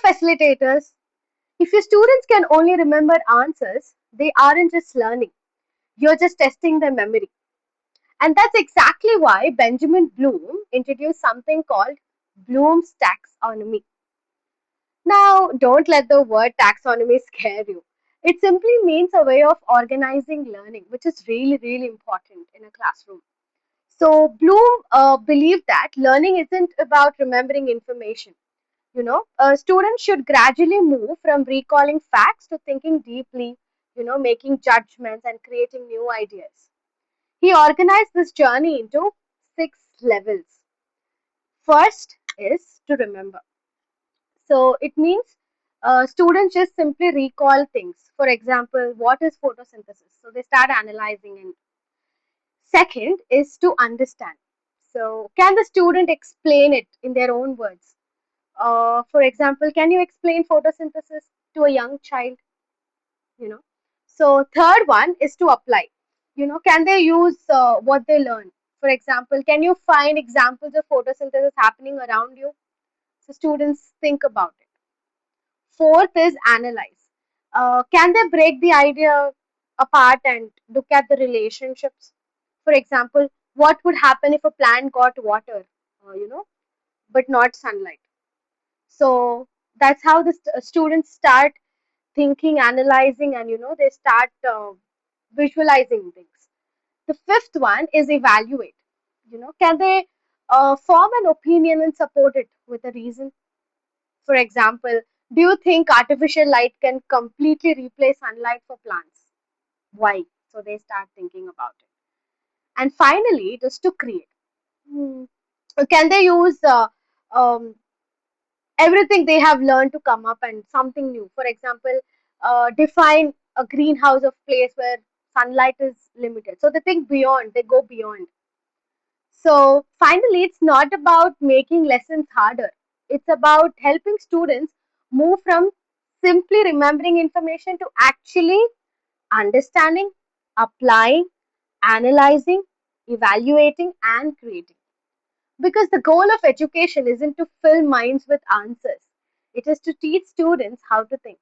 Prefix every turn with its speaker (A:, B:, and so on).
A: facilitators, if your students can only remember answers, they aren't just learning, you're just testing their memory. And that's exactly why Benjamin Bloom introduced something called Bloom's taxonomy. Now, don't let the word taxonomy scare you. It simply means a way of organizing learning, which is really, really important in a classroom. So, Bloom believed that learning isn't about remembering information. Students should gradually move from recalling facts to thinking deeply, making judgments and creating new ideas. He organized this journey into 6 levels. First is to remember. So it means students just simply recall things. For example, what is photosynthesis? So they start analyzing. And second is to understand. So can the student explain it in their own words? For example, can you explain photosynthesis to a young child? You know. So third one is to apply. Can they use what they learn? For example, can you find examples of photosynthesis happening around you? So students think about it. Fourth is analyze. Can they break the idea apart and look at the relationships? For example, what would happen if a plant got water, but not sunlight? So that's how the students start thinking, analyzing, and they start visualizing things. The fifth one is evaluate. Can they form an opinion and support it with a reason? For example, do you think artificial light can completely replace sunlight for plants? Why? So they start thinking about it. And finally, just to create. Hmm. Can they use um, everything they have learned to come up and something new? For example, define a greenhouse of place where sunlight is limited. So they think beyond, they go beyond. So finally, it's not about making lessons harder. It's about helping students move from simply remembering information to actually understanding, applying, analyzing, evaluating, and creating. Because the goal of education isn't to fill minds with answers, it is to teach students how to think.